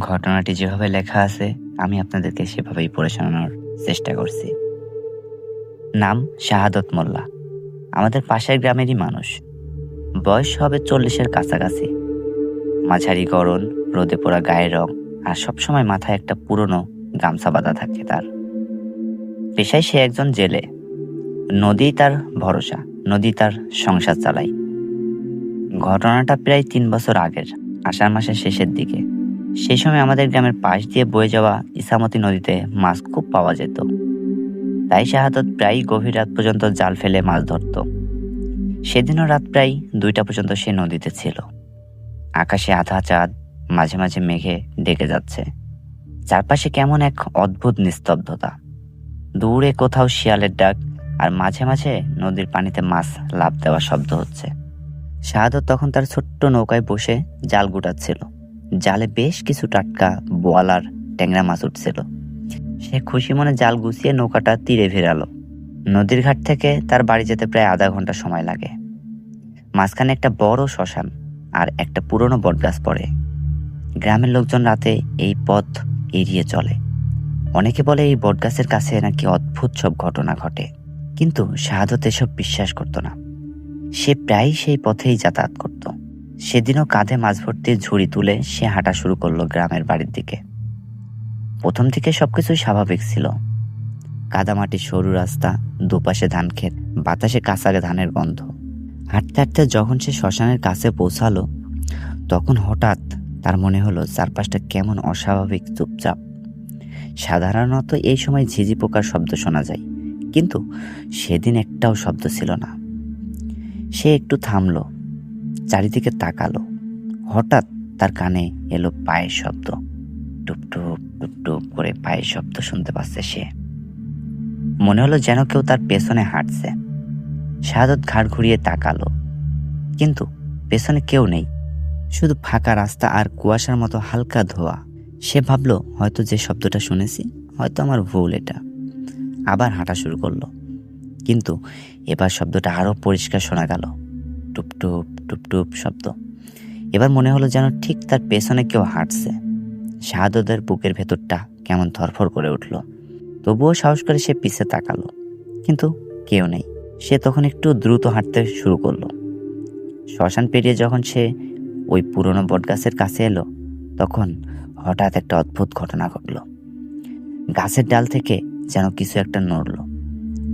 ঘটনাটি যেভাবে লেখা আছে আমি আপনাদেরকে সেভাবেই পড়ে শোনানোর চেষ্টা করছি। নাম শাহাদত মোল্লা। আমাদের পাশের গ্রামেরই মানুষ। বয়স হবে 40-এর কাছাকাছি। মাঝারি গড়ন, রোদে পোড়া গায়ের রং, আর সবসময় মাথায় একটা পুরনো গামছা বাঁধা থাকে তার। পেশায় সে একজন জেলে। নদী তার ভরসা, নদী তার সংসার চালায়। ঘটনাটা প্রায় 3 বছর আগের, আষাঢ় মাসের শেষের দিকে। সেই সময় আমাদের গ্রামের পাশ দিয়ে বয়ে যাওয়া ইসামতি নদীতে মাছ খুব পাওয়া যেত। তাই শাহাদত প্রায় গভীর রাত পর্যন্ত জাল ফেলে মাছ ধরত। সেদিনও রাত প্রায় 2টা পর্যন্ত সে নদীতে ছিল। আকাশে আধা চাঁদ, মাঝে মাঝে মেঘে ডেকে যাচ্ছে। চারপাশে কেমন এক অদ্ভুত নিস্তব্ধতা। দূরে কোথাও শিয়ালের ডাক, আর মাঝে মাঝে নদীর পানিতে মাছ লাফ দেওয়ার শব্দ হচ্ছে। শাহাদত তখন তার ছোট্ট নৌকায় বসে জাল গুটাচ্ছিল। জালে বেশ কিছু টাটকা বোয়াল আর ট্যাংরা মাছ উঠছিল। সে খুশি মনে জাল গুছিয়ে নৌকাটা তীরে ভিড়ালো। নদীর ঘাট থেকে তার বাড়ি যেতে প্রায় আধা ঘন্টা সময় লাগে। মাঝখানে একটা বড় শ্মশান আর একটা পুরনো বটগাছ পড়ে। গ্রামের লোকজন রাতে এই পথ এড়িয়ে চলে। অনেকে বলে এই বটগাছের কাছে নাকি অদ্ভুত সব ঘটনা ঘটে, কিন্তু শাহাদত এসব বিশ্বাস করত না। সে প্রায় সেই পথেই যাতায়াত করত। সেদিনও কাঁধে মাছ ভর্তি ঝুড়ি তুলে সে হাঁটা শুরু করলো গ্রামের বাড়ির দিকে। প্রথম দিকে সবকিছুই স্বাভাবিক ছিল। কাদামাটির সরু রাস্তা, দুপাশে ধান ক্ষেত, বাতাসে কাঁচা ধানের গন্ধ। হাঁটতে হাঁটতে যখন সে শ্মশানের কাছে পৌঁছালো, তখন হঠাৎ তার মনে হলো চারপাশটা কেমন অস্বাভাবিক চুপচাপ। সাধারণত এই সময় ঝিঝি পোকার শব্দ শোনা যায়, কিন্তু সেদিন একটাও শব্দ ছিল না। সে একটু থামলো, চারিদিকে তাকালো। হঠাৎ তার কানে এলো পায়ের শব্দ। টুপটুপ টুপটুপ করে পায়ের শব্দ শুনতে পাচ্ছে সে। মনে হলো যেন কেউ তার পেছনে হাঁটছে। শাহাদত ঘাড় ঘুরিয়ে তাকালো, কিন্তু পেছনে কেউ নেই, শুধু ফাঁকা রাস্তা আর কুয়াশার মতো হালকা ধোয়া। সে ভাবলো হয়তো যে শব্দটা শুনেছি, হয়তো আমার ভুল এটা। আবার হাঁটা শুরু করলো, কিন্তু এবার শব্দটা আরো পরিষ্কার শোনা গেল। টুপটুপ টুপটুপ শব্দ। এবার মনে হলো যেন ঠিক তার পেছনে কেউ হাঁটছে। শাহাদতের বুকের ভেতরটা কেমন ধরফর করে উঠল। তবুও সাহস করে সে পিছে তাকালো, কিন্তু কেউ নেই। সে তখন একটু দ্রুত হাঁটতে শুরু করলো। শ্মশান পেরিয়ে যখন সে ওই পুরনো বটগাছের কাছে এলো, তখন হঠাৎ একটা অদ্ভুত ঘটনা ঘটল। গাছের ডাল থেকে যেন কিছু একটা নড়ল।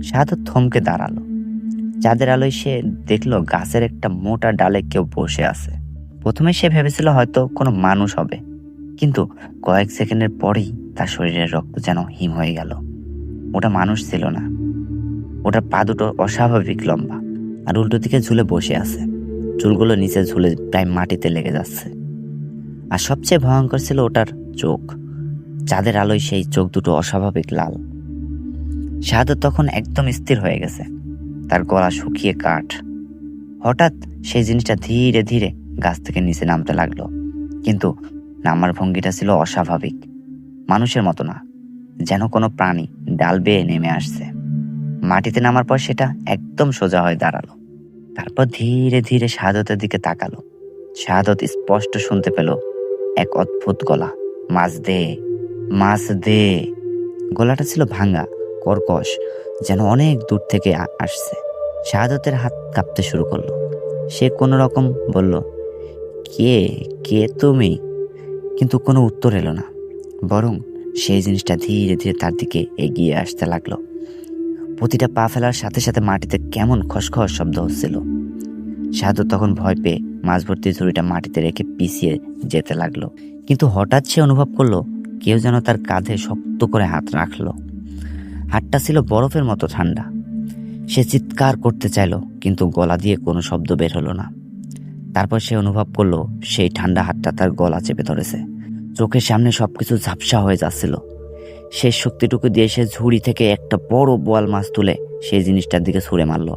শাহাদত থমকে দাঁড়ালো। চাঁদের আলোয় সে দেখলো গাছের একটা মোটা ডালে কেউ বসে আছে। প্রথমে সে ভেবেছিল হয়তো কোনো মানুষ হবে, কিন্তু কয়েক সেকেন্ডের পরেই তার শরীরের রক্ত যেন হিম হয়ে গেল। ওটা মানুষ ছিল না। ওটার পা দুটো অস্বাভাবিক লম্বা আর উল্টো দিকে ঝুলে বসে আছে। চুলগুলো নিচে ঝুলে প্রায় মাটিতে লেগে যাচ্ছে। আর সবচেয়ে ভয়ঙ্কর ছিল ওটার চোখ। চাঁদের আলোয় সেই চোখ দুটো অস্বাভাবিক লাল। শাহাদত তখন একদম স্থির হয়ে গেছে, তার গলা শুকিয়ে কাঠ। হঠাৎ সেই জিনিসটা ধীরে ধীরে গাছ থেকে নিচে নামতে লাগলো, কিন্তু নামার ভঙ্গিটা ছিল অস্বাভাবিক, মানুষের মতো না, যেন কোনো প্রাণী ডাল বেয়ে নেমে আসছে। মাটিতে নামার পর সেটা একদম সোজা হয়ে দাঁড়ালো। তারপর ধীরে ধীরে শাহাদতের দিকে তাকালো। শাহাদত স্পষ্ট শুনতে পেল এক অদ্ভুত গলা, মাছ দে, মাছ দে। গলাটা ছিল ভাঙা, কর্কশ, যেন অনেক দূর থেকে আসছে। শাহাদতের হাত কাঁপতে শুরু করলো। সে কোনো রকম বলল, কে কে তুমি? কিন্তু কোনো উত্তর এলো না, বরং সেই জিনিসটা ধীরে ধীরে তার দিকে এগিয়ে আসতে লাগলো। প্রতিটা পা ফেলার সাথে সাথে মাটিতে কেমন খসখস শব্দ হচ্ছিল। শাহাদত তখন ভয় পেয়ে মাছ ভর্তি ঝুড়িটা মাটিতে রেখে পিছিয়ে যেতে লাগলো। কিন্তু হঠাৎ সে অনুভব করলো কেউ যেন তার কাঁধে শক্ত করে হাত রাখলো। হাতটা ছিল বরফের মতো ঠান্ডা। সে চিৎকার করতে চাইলো, কিন্তু গলা দিয়ে কোনো শব্দ বের হলো না। তারপর সে অনুভব করলো সেই ঠান্ডা হাতটা তার গলা চেপে ধরেছে। চোখের সামনে সবকিছু ঝাপসা হয়ে যাচ্ছিল। শেষ শক্তিটুকু দিয়ে সে ঝুড়ি থেকে একটা বড় বোয়াল মাছ তুলে সেই জিনিসটার দিকে ছুঁড়ে মারল।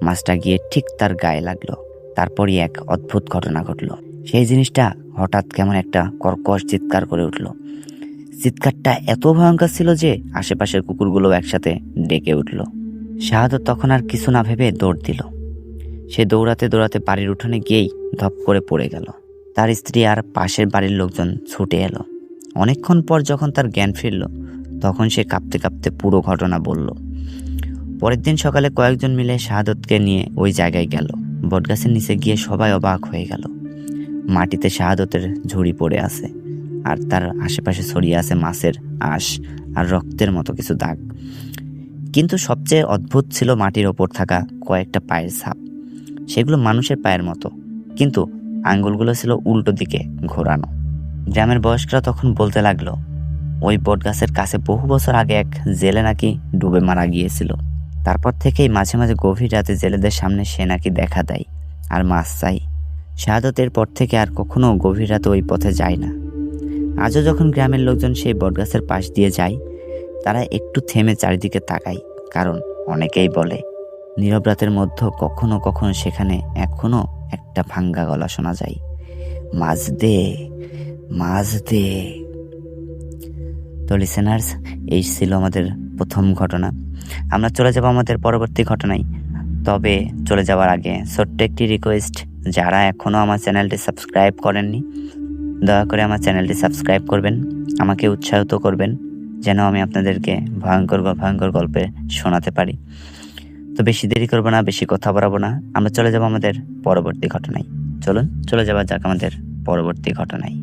মাছটা গিয়ে ঠিক তার গায়ে লাগলো। তারপরই এক অদ্ভুত ঘটনা ঘটলো। সেই জিনিসটা হঠাৎ কেমন একটা কর্কশ চিৎকার করে উঠল। চিৎকারটা এত ভয়ঙ্কর ছিল যে আশেপাশের কুকুরগুলো একসাথে ডেকে উঠল। শাহাদত তখন আর কিছু না ভেবে দৌড় দিল। সে দৌড়াতে দৌড়াতে বাড়ির উঠোনে গিয়েই ধপ করে পড়ে গেল। তার স্ত্রী আর পাশের বাড়ির লোকজন ছুটে এলো। অনেকক্ষণ পর যখন তার জ্ঞান ফিরল, তখন সে কাঁপতে কাঁপতে পুরো ঘটনা বলল। পরের দিন সকালে কয়েকজন মিলে শাহাদতকে নিয়ে ওই জায়গায় গেল। বটগাছের নিচে গিয়ে সবাই অবাক হয়ে গেল। মাটিতে শাহাদতের ঝুড়ি পড়ে আছে, আর তার আশেপাশে ছড়িয়ে আছে মাছের আঁশ আর রক্তের মতো কিছু দাগ। কিন্তু সবচেয়ে অদ্ভুত ছিল মাটির ওপর থাকা কয়েকটা পায়ের ছাপ। সেগুলো মানুষের পায়ের মতো, কিন্তু আঙ্গুলগুলো ছিল উল্টো দিকে ঘোরানো। গ্রামের বয়স্করা তখন বলতে লাগলো, ওই বটগাছের কাছে বহু বছর আগে এক জেলে নাকি ডুবে মারা গিয়েছিল। তারপর থেকেই মাঝে মাঝে গভীর রাতে জেলেদের সামনে সে নাকি দেখা দেয় আর মাছ চাই। শাহাদতের পর থেকে আর কখনো গভীর রাতে ওই পথে যায় না। আজও যখন গ্রামের লোকজন সেই বটগাছের পাশ দিয়ে যায়, তারা একটু থেমে চারিদিকে তাকায়, কারণ অনেকেই বলে নীরব রাতের মধ্যে কখনো কখনো সেখানে এখনো একটা ভাঙ্গা গলা শোনা যায়, মাছ দে, মাছ দে। তো লিসেনার্স, এই ছিল আমাদের প্রথম ঘটনা। আমরা চলে যাব আমাদের পরবর্তী ঘটনায়। তবে চলে যাওয়ার আগে ছোট্ট একটি রিকোয়েস্ট, যারা এখনও আমার চ্যানেলটি সাবস্ক্রাইব করেননি, দয়া করে আমার চ্যানেলটি সাবস্ক্রাইব করবেন, আমাকে উৎসাহিত করবেন যেন আমি আপনাদেরকে ভয়ঙ্কর গল্পে শোনাতে পারি। তো বেশি দেরি করবো না, বেশি কথা বাড়াবো না, আমরা চলে যাব আমাদের পরবর্তী ঘটনায়। চলুন চলে যাওয়া যাক আমাদের পরবর্তী ঘটনায়।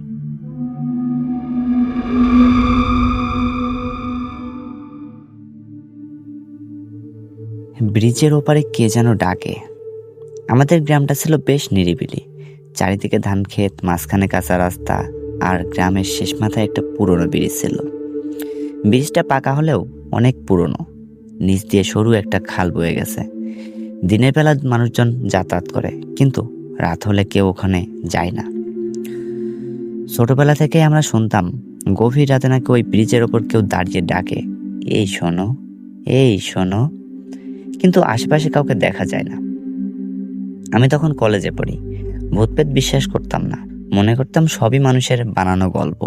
ব্রিজের ওপারে কে যেন ডাকে। আমাদের গ্রামটা ছিল বেশ নিরিবিলি। চারিদিকে ধান ক্ষেত, মাঝখানে কাঁচা রাস্তা, আর গ্রামের শেষ মাথায় একটা পুরনো ব্রিজ ছিল। ব্রিজটা পাকা হলেও অনেক পুরনো, নিচ দিয়ে সরু একটা খাল বয়ে গেছে। দিনের বেলা মানুষজন যাতায়াত করে, কিন্তু রাত হলে কেউ ওখানে যায় না। ছোটবেলা থেকে আমরা শুনতাম গভীর রাতে নাকি ওই ব্রিজের ওপর কেউ দাঁড়িয়ে ডাকে, এই শোনো, এই শোনো, কিন্তু আশেপাশে কাউকে দেখা যায় না। আমি তখন কলেজে পড়ি, ভূতপ্রেত বিশ্বাস করতাম না, মনে করতাম সবই মানুষের বানানো গল্প।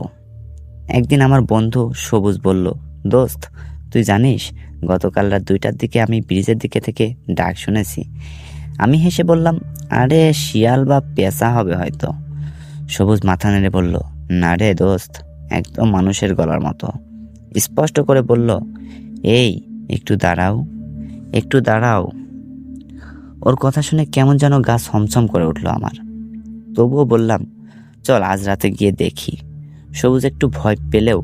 একদিন আমার বন্ধু সবুজ বলল, দোস্ত তুই জানিস গতকাল রাত 2টার দিকে আমি ব্রিজের দিকে থেকে ডাক শুনেছি। আমি হেসে বললাম, আরে শিয়াল বা পেঁচা হবে হয়তো। সবুজ মাথা নেড়ে বলল, না রে দোস্ত, একদম মানুষের গলার মতো। স্পষ্ট করে বলল, এই একটু দাঁড়াও, একটু দাঁড়াও। ওর কথা শুনে কেমন যেন গা ছমছম করে উঠলো আমার। তবুও বললাম, চল আজ রাতে গিয়ে দেখি। সবুজ একটু ভয় পেলেও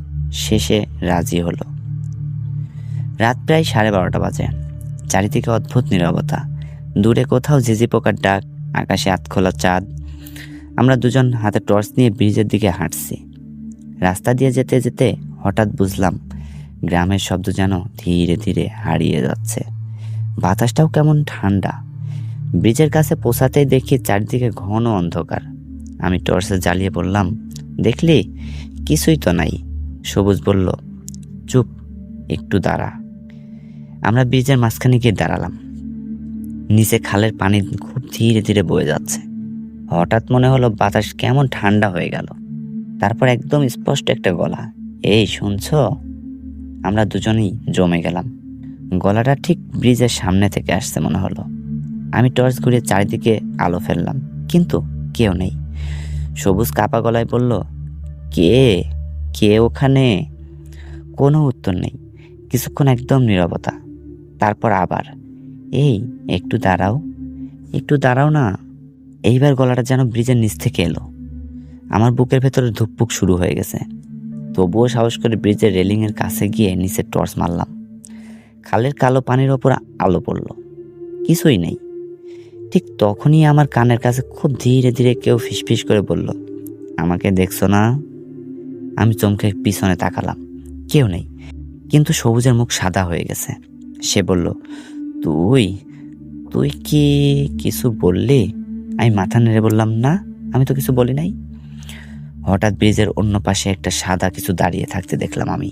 শেষে রাজি হলো। রাত প্রায় 12:30 বাজে। চারিদিকে অদ্ভুত নীরবতা, দূরে কোথাও ঝিঝি পোকার ডাক, আকাশে আতখোলা চাঁদ। আমরা দুজন হাতে টর্চ নিয়ে ব্রিজের দিকে হাঁটছি। রাস্তা দিয়ে যেতে যেতে হঠাৎ বুঝলাম গ্রামের শব্দ যেন ধীরে ধীরে হারিয়ে যাচ্ছে। বাতাসটাও কেমন ঠান্ডা। ব্রিজের কাছে পৌঁছাতেই দেখি চারিদিকে ঘন অন্ধকার। আমি টর্চে জ্বালিয়ে বললাম, দেখলি কিছুই তো নাই। সবুজ বলল, চুপ, একটু দাঁড়া। আমরা ব্রিজের মাঝখানে গিয়ে দাঁড়ালাম। নিচে খালের পানি খুব ধীরে ধীরে বয়ে যাচ্ছে। হঠাৎ মনে হলো বাতাস কেমন ঠান্ডা হয়ে গেল। তারপর একদম স্পষ্ট একটা গলা, এই শুনছো? আমরা দুজনেই জমে গেলাম। গলাটা ঠিক ব্রিজের সামনে থেকে আসছে মনে হলো। আমি টর্চ ঘুরিয়ে চারিদিকে আলো ফেললাম, কিন্তু কেউ নেই। সবুজ কাপা গলায় বলল, কে কে ওখানে? কোনো উত্তর নেই। কিছুক্ষণ একদম নীরবতা। তারপর আবার, এই একটু দাঁড়াও, একটু দাঁড়াও না। এইবার গলাটা যেন ব্রিজের নিচ থেকে এলো। আমার বুকের ভেতরে ধুকপুক শুরু হয়ে গেছে। তবুও সাহস করে ব্রিজের রেলিংয়ের কাছে গিয়ে নিচে টর্চ মারলাম। খালের কালো পানির ওপর আলো পড়ল, কিছুই নেই। ঠিক তখনই আমার কানের কাছে খুব ধীরে ধীরে কেউ ফিসফিস করে বলল, আমাকে দেখছো না? আমি চমকে পিছনে তাকালাম, কেউ নেই। কিন্তু সবুজের মুখ সাদা হয়ে গেছে। সে বলল, তুই তুই কি কিছু বললি? আমি মাথা নেড়ে বললাম, না, আমি তো কিছু বলি নাই। হঠাৎ ব্রিজের অন্য পাশে একটা সাদা কিছু দাঁড়িয়ে থাকতে দেখলাম আমি।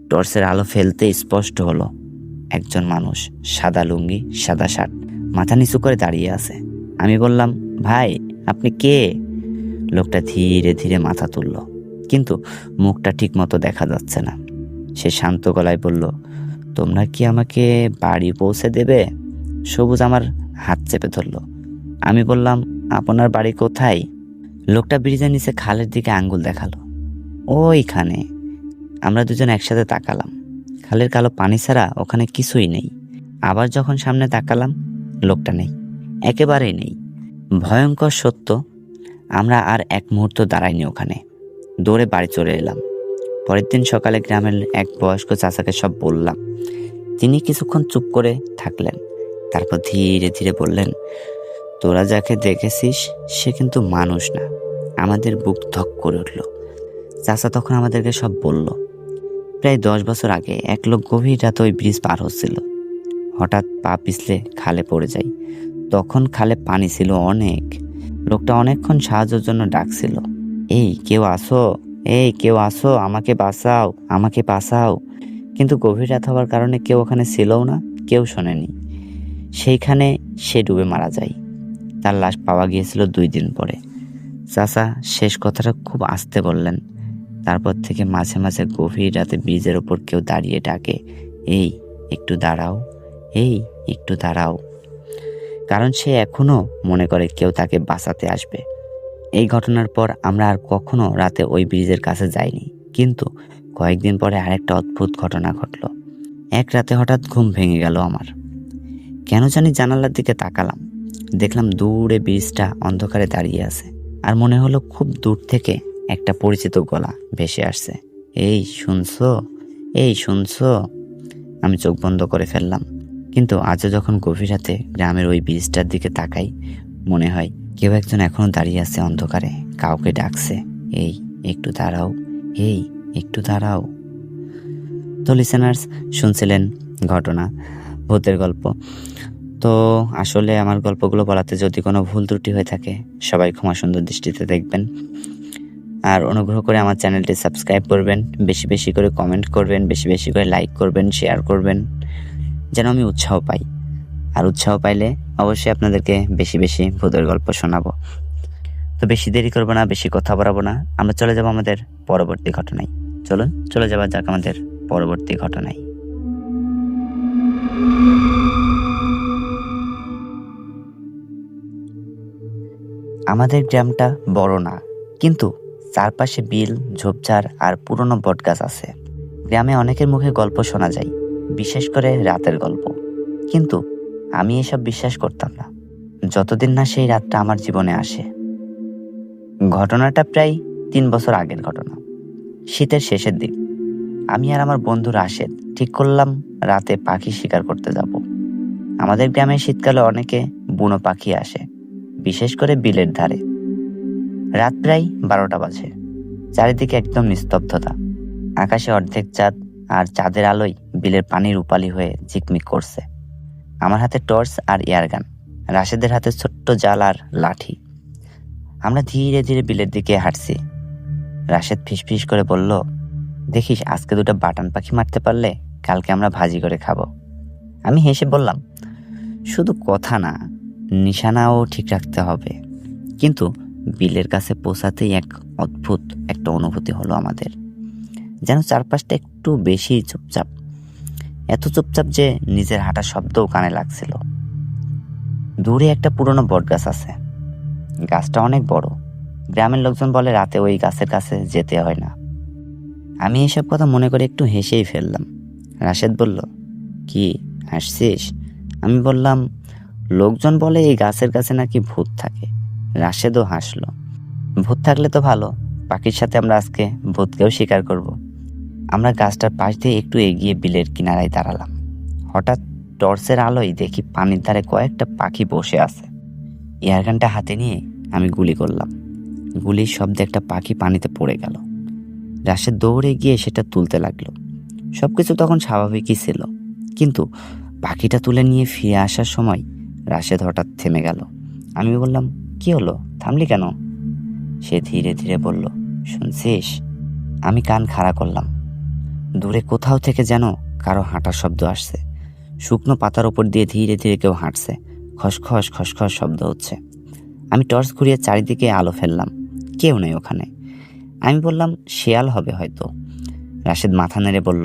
টর্চের আলো ফেলতে স্পষ্ট হলো একজন মানুষ, সাদা লুঙ্গি, সাদা শার্ট, মাথা নিচু করে দাঁড়িয়ে আছে। আমি বললাম, ভাই আপনি কে? লোকটা ধীরে ধীরে মাথা তুলল, কিন্তু মুখটা ঠিক মতো দেখা যাচ্ছে না। সে শান্ত গলায় বলল, তোমরা কি আমাকে বাড়ি পৌঁছে দেবে? সবুজ আমার হাত চেপে ধরল। আমি বললাম, আপনার বাড়ি কোথায়? লোকটা ব্রিজের নিচে খালের দিকে আঙ্গুল দেখালো। ওইখানে। আমরা দুজন একসাথে তাকালাম। খালের কালো পানি ছাড়া ওখানে কিছুই নেই। আবার যখন সামনে তাকালাম, লোকটা নেই, একেবারেই নেই। ভয়ঙ্কর সত্য, আমরা আর এক মুহূর্ত দাঁড়াইনি ওখানে। দৌড়ে বাড়ি চলে এলাম। পরের দিন সকালে গ্রামের এক বয়স্ক চাচাকে সব বললাম। তিনি কিছুক্ষণ চুপ করে থাকলেন, তারপর ধীরে ধীরে বললেন, তোরা যাকে দেখেছিস সে কিন্তু মানুষ না। আমাদের বুক ধক করে উঠল। চাচা তখন আমাদেরকে সব বলল। প্রায় 10 বছর আগে এক লোক গভীর রাতে ওই ব্রিজ পার হচ্ছিল। হঠাৎ পা পিছলে খালে পড়ে যায়। তখন খালে পানি ছিল অনেক। লোকটা অনেকক্ষণ সাহায্যের জন্য ডাকছিল, এই কেউ আসো, এই কেউ আসো, আমাকে বাঁচাও, আমাকে বাঁচাও। কিন্তু গভীর রাত হওয়ার কারণে কেউ ওখানে ছিলও না, কেউ শোনেনি। সেইখানে সে ডুবে মারা যায়। তার লাশ পাওয়া গিয়েছিল 2 দিন পরে। চাচা শেষ কথাটা খুব আস্তে বললেন। তারপর থেকে মাঝে মাঝে গভীর রাতে ব্রিজের ওপর কেউ দাঁড়িয়ে ডাকে, এই একটু দাঁড়াও, এই একটু দাঁড়াও। কারণ সে এখনো মনে করে কেউ তাকে বাঁচাতে আসবে। এই ঘটনার পর আমরা আর কখনো রাতে ওই ব্রিজের কাছে যাইনি। কিন্তু কয়েকদিন পরে আরেকটা অদ্ভুত ঘটনা ঘটল। এক রাতে হঠাৎ ঘুম ভেঙে গেল আমার। কেন জানি জানালার দিকে তাকালাম। দেখলাম দূরে ব্রিজটা অন্ধকারে দাঁড়িয়ে আছে। আর মনে হলো খুব দূর থেকে একটা পরিচিত গলা ভেসে আসছে, এই শুনছো, এই শুনছো। আমি চোখ বন্ধ করে ফেললাম। কিন্তু আজও যখন গভীর রাতে গ্রামের ওই ব্রিজটার দিকে তাকাই, মনে হয় কেউ একজন এখনো দাঁড়িয়ে আছে অন্ধকারে, কাউকে ডাকছে, এই একটু দাঁড়াও, এই একটু দাঁড়াও। তো লিসেনার্স, শুনছিলেন ঘটনা, ভূতের গল্প। তো আসলে আমার গল্পগুলো বলাতে যদি কোনো ভুল ত্রুটি হয়ে থাকে, সবাই ক্ষমা সুন্দর দৃষ্টিতে দেখবেন। আর অনুগ্রহ করে আমার চ্যানেলটি সাবস্ক্রাইব করবেন, বেশি বেশি করে কমেন্ট করবেন, বেশি বেশি করে লাইক করবেন, শেয়ার করবেন, যেন আমি উৎসাহ পাই। আর উৎসাহ পাইলে অবশ্যই আপনাদেরকে বেশি বেশি ভূতের গল্প শোনাবো। তো বেশি দেরি করবো না, বেশি কথা বাড়াবো না, আমরা চলে যাব আমাদের পরবর্তী ঘটনায়। চলুন চলে যাওয়া যাক আমাদের পরবর্তী ঘটনায়। আমাদের গ্রামটা বড় না, কিন্তু চারপাশে বিল, ঝোপঝাড় আর পুরনো বটগাছ আছে। গ্রামে অনেকের মুখে গল্প শোনা যায়, বিশেষ করে রাতের গল্প। কিন্তু আমি এসব বিশ্বাস করতাম না, যতদিন না সেই রাতটা আমার জীবনে আসে। ঘটনাটা প্রায় 3 বছর আগের ঘটনা। শীতের শেষের দিক। আমি আর আমার বন্ধু রাশেদ ঠিক করলাম রাতে পাখি শিকার করতে যাব। আমাদের গ্রামে শীতকালে অনেকে বুনো পাখি আসে, বিশেষ করে বিলের ধারে। রাত প্রায় 12টা বাজে। চারিদিকে একদম নিস্তব্ধতা। আকাশে অর্ধেক চাঁদ, আর চাঁদের আলোয় বিলের পানি রূপালী হয়ে ঝিকমিক করছে। আমার হাতে টর্চ আর এয়ারগান, রাশেদের হাতে ছোট্ট জাল আর লাঠি। আমরা ধীরে ধীরে বিলের দিকে হাঁটছি। রাশেদ ফিসফিস করে বলল, দেখিস আজকে 2টা বাটান পাখি মারতে পারলে কালকে আমরা ভাজি করে খাবো। আমি হেসে বললাম, শুধু কথা না, নিশানাও ঠিক রাখতে হবে। কিন্তু বিলের কাছে পৌঁছাতেই এক অদ্ভুত একটা অনুভূতি হলো আমাদের। যেন চারপাশটা একটু বেশি চুপচাপ, এত চুপচাপ যে নিজের হাঁটা শব্দও কানে লাগছিল। দূরে একটা পুরনো বটগাছ আছে। গাছটা অনেক বড়। গ্রামের লোকজন বলে রাতে ওই গাছের কাছে যেতে হয় না। আমি এসব কথা মনে করে একটু হেসেই ফেললাম। রাশেদ বলল, কি হাসছিস? আমি বললাম, লোকজন বলে এই গাছের কাছে নাকি ভূত থাকে। রাশেদও হাসলো। ভূত থাকলে তো ভালো, পাখির সাথে আমরা আজকে ভূতকেও শিকার করব। আমরা গাছটার পাশ দিয়ে একটু এগিয়ে বিলের কিনারায় দাঁড়ালাম। হঠাৎ টর্চের আলোয় দেখি পানির ধারে কয়েকটা পাখি বসে আছে। এয়ারগানটা হাতে নিয়ে আমি গুলি করলাম। গুলির শব্দে একটা পাখি পানিতে পড়ে গেল। রাশেদ দৌড়ে গিয়ে সেটা তুলতে লাগলো। সবকিছু তখন স্বাভাবিকই ছিল, কিন্তু পাখিটা তুলে নিয়ে ফিরে আসার সময় রাশেদ হঠাৎ থেমে গেল। আমি বললাম, কি হলো, থামলি কেন? সে ধীরে ধীরে বলল, শুনছিস? আমি কান খাড়া করলাম। দূরে কোথাও থেকে যেন কারো হাঁটার শব্দ আসছে। শুকনো পাতার ওপর দিয়ে ধীরে ধীরে কেউ হাঁটছে। খসখস খসখস শব্দ হচ্ছে। আমি টর্চ ঘুরিয়ে চারিদিকে আলো ফেললাম। কেউ নেই ওখানে। আমি বললাম, শেয়াল হবে হয়তো। রাশেদ মাথা নেড়ে বলল,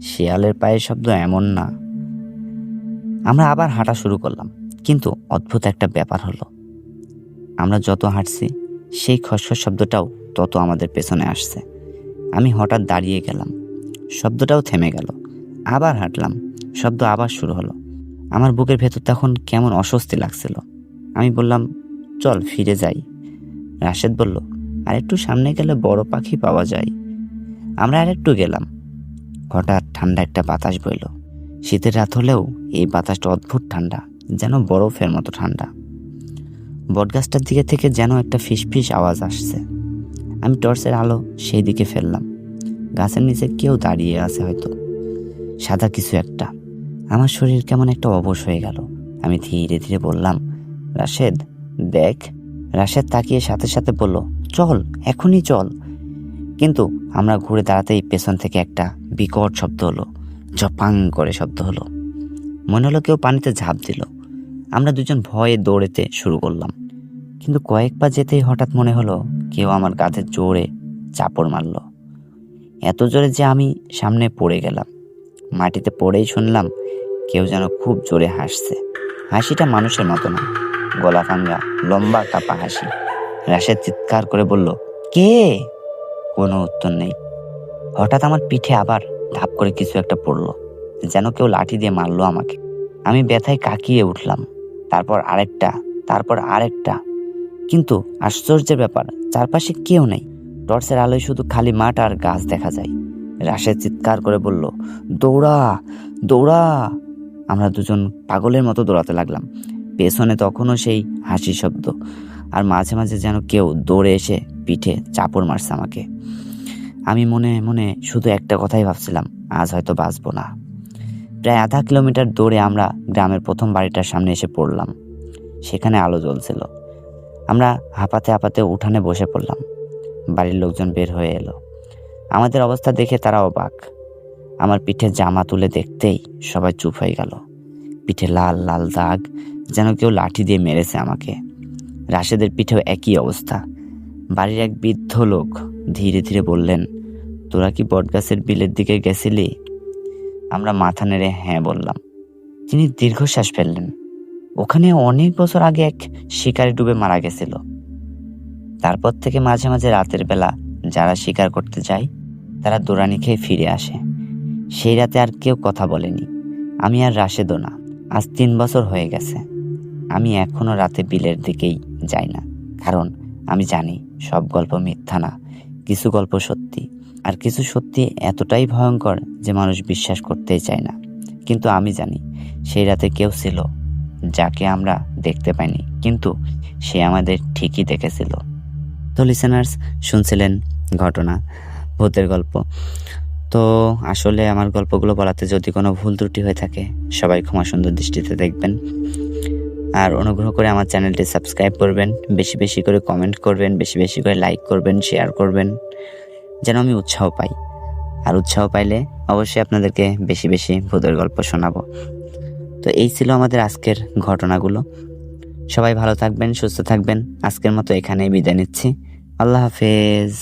শেয়ালের পায়ের শব্দ এমন না। আমরা আবার হাঁটা শুরু করলাম, কিন্তু অদ্ভুত একটা ব্যাপার হলো। আমরা যত হাঁটছি সেই খসখস শব্দটাও তত আমাদের পেছনে আসছে। আমি হঠাৎ দাঁড়িয়ে গেলাম, শব্দটাও থেমে গেল। আবার হাঁটলাম, শব্দ আবার শুরু হলো। আমার বুকের ভেতর তখন কেমন অস্বস্তি লাগছিল। আমি বললাম, চল ফিরে যাই। রাশেদ বলল, আরেকটু সামনে গেলে বড় পাখি পাওয়া যায়। আমরা আরেকটু গেলাম। হঠাৎ ঠান্ডা একটা বাতাস বইল। শীতের রাত হলেও এই বাতাসটা অদ্ভুত ঠান্ডা, যেন বরফের মতো ঠান্ডা। বটগাছটার দিকে থেকে যেন একটা ফিসফিস আওয়াজ আসছে। আমি টর্চের আলো সেই দিকে ফেললাম। গাছের নিচে কেউ দাঁড়িয়ে আছে হয়তো, সাদা কিছু একটা। আমার শরীর কেমন একটা অবশ হয়ে গেল। আমি ধীরে ধীরে বললাম, রাশেদ দেখ। রাশেদ তাকিয়ে সাথে সাথে বলল, চল, এখনই চল। কিন্তু আমরা ঘুরে দাঁড়াতেই পেছন থেকে একটা বিকট শব্দ হলো, জপাং করে শব্দ হলো। মনে হলো কেউ পানিতে ঝাঁপ দিল। আমরা দুজন ভয়ে দৌড়েতে শুরু করলাম, কিন্তু কয়েক পা যেতেই হঠাৎ মনে হলো কেউ আমার কাঁধে জোরে চাপড় মারল। এত জোরে যে আমি সামনে পড়ে গেলাম। মাটিতে পড়েই শুনলাম কেউ যেন খুব জোরে হাসছে। হাসিটা মানুষের মতো না, গলা ভাঙা লম্বা কাপা হাসি। রাশেদ চিৎকার করে বলল, কে? কোনো উত্তর নেই। হঠাৎ আমার পিঠে আবার ধাপ করে কিছু একটা পড়লো, যেন কেউ লাঠি দিয়ে মারলো আমাকে। আমি ব্যথায় কাকিয়ে উঠলাম। তারপর আরেকটা। কিন্তু আশ্চর্যের ব্যাপার, চারপাশে কেউ নেই। টর্চের আলোয় শুধু খালি মাঠ আর গাছ দেখা যায়। রাশেদ চিৎকার করে বলল, দৌড়া দৌড়া। আমরা দুজন পাগলের মতো দৌড়াতে লাগলাম। পেছনে তখনও সেই হাসি শব্দ, আর মাঝে মাঝে যেন কেউ দৌড়ে এসে পিঠে চাপড় মারছে আমাকে। আমি মনে মনে শুধু একটা কথাই ভাবছিলাম, আজ হয়তো বাঁচবো না। প্রায় আধা কিলোমিটার দৌড়ে আমরা গ্রামের প্রথম বাড়িটার সামনে এসে পড়লাম। সেখানে আলো জ্বলছিল। আমরা হাঁপাতে হাঁপাতে উঠানে বসে পড়লাম। বাড়ির লোকজন বের হয়ে এলো। আমাদের অবস্থা দেখে তারা অবাক। আমার পিঠে জামা তুলে দেখতেই সবাই চুপ হয়ে গেল। পিঠে লাল লাল দাগ, যেন কেউ লাঠি দিয়ে মেরেছে আমাকে। রাশেদের পিঠেও একই অবস্থা। বাড়ির এক বৃদ্ধ লোক ধীরে ধীরে বললেন, তোরা কি বটগাছের বিলের দিকে গেছিলি? আমরা মাথা নেড়ে হ্যাঁ বললাম। তিনি দীর্ঘশ্বাস ফেললেন। ওখানে অনেক বছর আগে এক শিকারে ডুবে মারা গেছিল। তারপর থেকে মাঝে মাঝে রাতের বেলা যারা শিকার করতে যায় তারা দৌড়ানি খেয়ে ফিরে আসে। সেই রাতে আর কেউ কথা বলেনি, আমি আর রাশেদও না। আজ 3 বছর হয়ে গেছে। আমি এখনো রাতে বিলের দিকেই যাই না, কারণ আমি জানি সব গল্প মিথ্যা না, কিছু গল্প সত্যি। আর কিছু সত্যি এতটাই ভয়ঙ্কর যে মানুষ বিশ্বাস করতেই চায় না। কিন্তু আমি জানি সেই রাতে কেউ ছিল, যাকে আমরা দেখতে পাইনি, কিন্তু সে আমাদের ঠিকই দেখেছিল। তো লিসেনার্স, শুনছিলেন ঘটনা, ভূতের গল্প। তো আসলে আমার গল্পগুলো বলাতে যদি কোনো ভুল ত্রুটি হয়ে থাকে, সবাই ক্ষমা সুন্দর দৃষ্টিতে দেখবেন। আর অনুগ্রহ করে আমার চ্যানেলটি সাবস্ক্রাইব করবেন, বেশি বেশি করে কমেন্ট করবেন, বেশি বেশি করে লাইক করবেন, শেয়ার করবেন, যেন আমি উৎসাহ পাই। আর উৎসাহ পাইলে অবশ্যই আপনাদেরকে বেশি বেশি ভূতের গল্প শোনাবো। তো এই ছিল আমাদের আজকের ঘটনাগুলো। সবাই ভালো থাকবেন, সুস্থ থাকবেন। আজকের মতো এখানেই বিদায় নিচ্ছি। আল্লাহ হাফেজ।